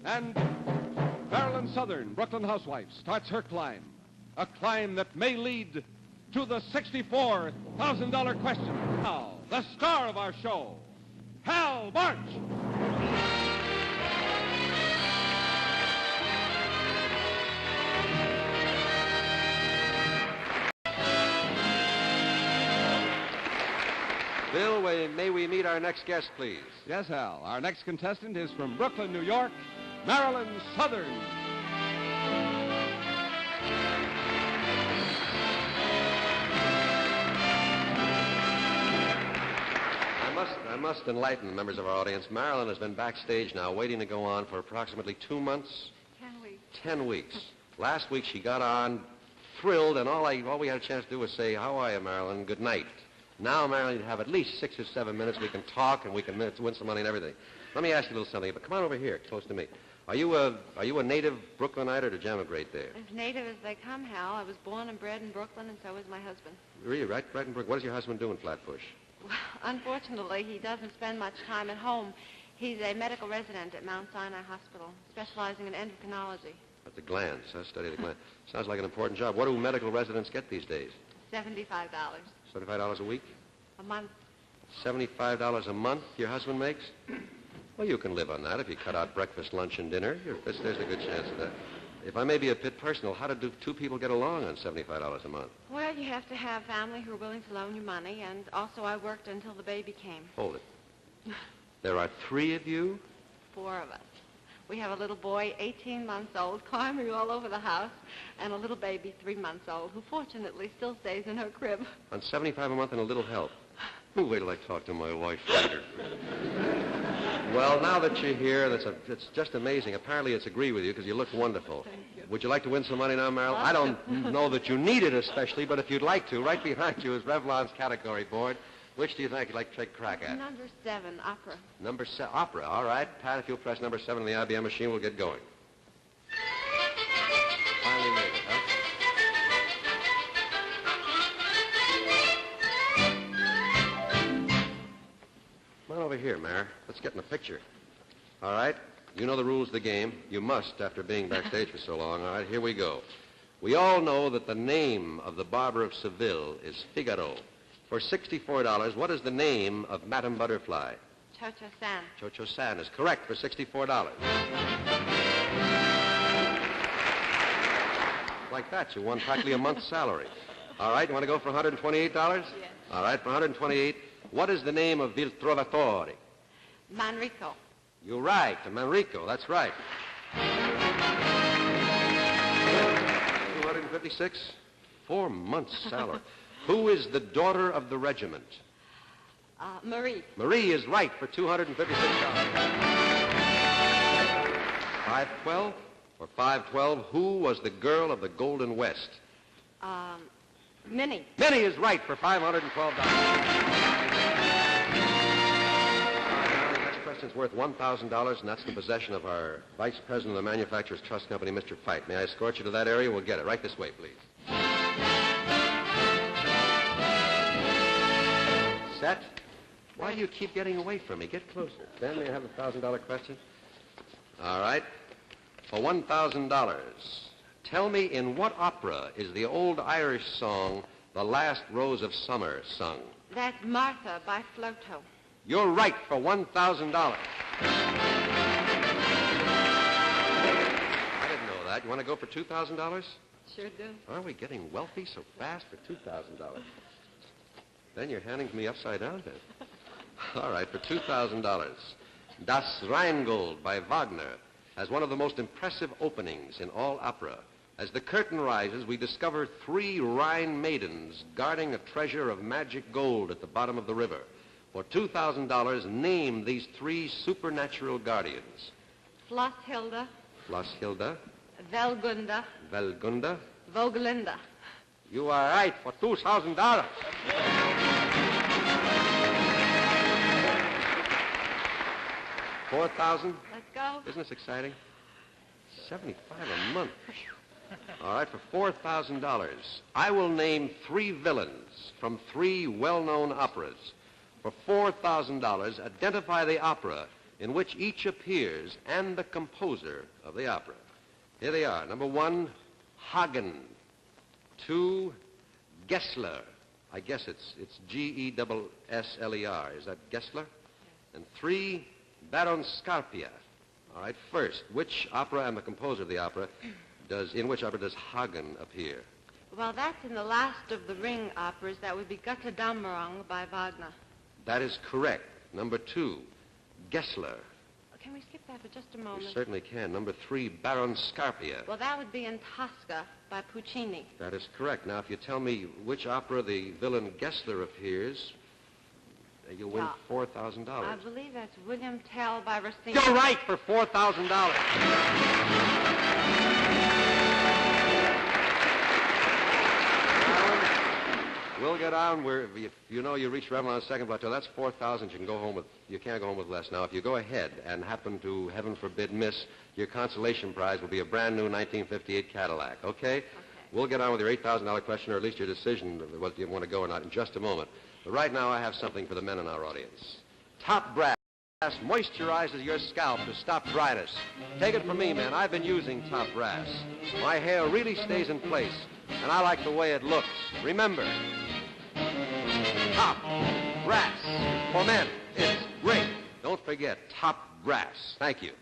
And Marilyn Southern, Brooklyn housewife, starts her climb. A climb that may lead to the $64,000 question. Now, the star of our show, Hal March. Bill, may we meet our next guest, please? Yes, Hal. Our next contestant is from Brooklyn, New York, Marilyn Southern. I must enlighten members of our audience. Marilyn has been backstage now, waiting to go on for approximately 2 months. 10 weeks. 10 weeks. Last week she got on, thrilled, and all we had a chance to do was say, "How are you, Marilyn? Good night." Now, Marilyn, you have at least 6 or 7 minutes. We can talk, and we can win some money and everything. Let me ask you a little something. But come on over here, close to me. Are you a native Brooklynite, or did you emigrate there? As native as they come, Hal. I was born and bred in Brooklyn, and so was my husband. Really, right in Brooklyn. What does your husband do in Flatbush? Well, unfortunately, he doesn't spend much time at home. He's a medical resident at Mount Sinai Hospital, specializing in endocrinology. At the glands, huh? Study the glands. Sounds like an important job. What do medical residents get these days? $75. $75 a week? A month. $75 a month your husband makes? Well, you can live on that if you cut out breakfast, lunch, and dinner. There's a good chance of that. If I may be a bit personal, how do 2 people get along on $75 a month? Well, you have to have family who are willing to loan you money, and also I worked until the baby came. Hold it. There are 3 of you? 4 of us. We have a little boy, 18 months old, climbing all over the house, and a little baby, 3 months old, who fortunately still stays in her crib. On $75 a month and a little help. Wait till I talk to my wife later. Well, now that you're here, it's just amazing. Apparently it's agree with you because you look wonderful. Thank you. Would you like to win some money now, Marilyn? I don't know that you need it especially, but if you'd like to, right behind you is Revlon's category board. Which do you think you'd like to take a crack at? Number 7, opera. Number 7, opera. All right. Pat, if you'll press number 7 on the IBM machine, we'll get going. Finally made it, huh? Come on over here, Mare. Let's get in the picture. All right? You know the rules of the game. You must, after being backstage for so long. All right, here we go. We all know that the name of the Barber of Seville is Figaro. For $64, what is the name of Madame Butterfly? Cho-Cho San. Cho-Cho San is correct for $64. Like that, you won practically a month's salary. All right, you want to go for $128? Yes. All right, for $128, what is the name of Il Trovatore? Manrico. You're right, Manrico, that's right. 256, 4 months' salary. Who is the daughter of the regiment? Marie. Marie is right for $256. 512? For 512, who was the girl of the Golden West? Minnie. Minnie is right for $512. The next question's worth $1,000, and that's in possession of our Vice President of the Manufacturers Trust Company, Mr. Fite. May I escort you to that area? We'll get it. Right this way, please. Set? Why do you keep getting away from me? Get closer. Then may I have the $1,000 question? All right. For $1,000, tell me in what opera is the old Irish song, The Last Rose of Summer, sung? That's Martha by Floto. You're right for $1,000. I didn't know that. You want to go for $2,000? Sure do. Are we getting wealthy so fast for $2,000? Then you're handing me upside down then. All right, for $2,000. Das Rheingold by Wagner has one of the most impressive openings in all opera. As the curtain rises, we discover 3 Rhine maidens guarding a treasure of magic gold at the bottom of the river. For $2,000, name these 3 supernatural guardians. Flosshilda. Flosshilda. Velgunda. Velgunda. Vogelinda. You are right for $2,000. $4,000? Let's go. Isn't this exciting? $75 a month. All right, for $4,000, I will name 3 villains from 3 well-known operas. For $4,000, identify the opera in which each appears and the composer of the opera. Here they are. Number 1, Hagen. 2, Gessler. I guess it's Gessler. Is that Gessler? And 3, Baron Scarpia. All right, first, which opera and the composer of the opera in which opera does Hagen appear? Well, that's in the last of the Ring operas. That would be Götterdämmerung by Wagner. That is correct. Number 2, Gessler. Can we skip that for just a We moment? certainly can. Number 3, Baron Scarpia. Well, that would be in Tosca by Puccini. That is correct. Now, if you tell me which opera the villain Gessler appears, you'll win $4,000. I believe that's William Tell by Rossini. You're right for $4,000. We'll get on. If you know you reach Revel on second plateau, that's 4,000. You can go home with. You can't go home with less. Now, if you go ahead and happen to, heaven forbid, miss, your consolation prize will be a brand new 1958 Cadillac. Okay? We'll get on with your $8,000 question, or at least your decision whether you want to go or not, in just a moment. But right now, I have something for the men in our audience. Top Brass moisturizes your scalp to stop dryness. Take it from me, man. I've been using Top Brass. My hair really stays in place, and I like the way it looks. Remember, Top Brass. For men, it's great. Don't forget, Top Brass. Thank you.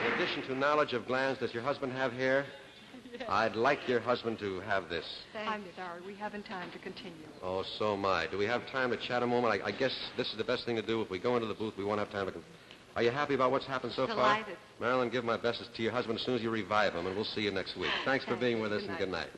In addition to knowledge of glands, does your husband have hair? Yes. I'd like your husband to have this. I'm sorry. We haven't time to continue. Oh, so am I. Do we have time to chat a moment? I guess this is the best thing to do. If we go into the booth, we won't have time to... Are you happy about what's happened so far? Delighted. Marilyn, give my best to your husband as soon as you revive him, and we'll see you next week. Thanks for being with us, and good night.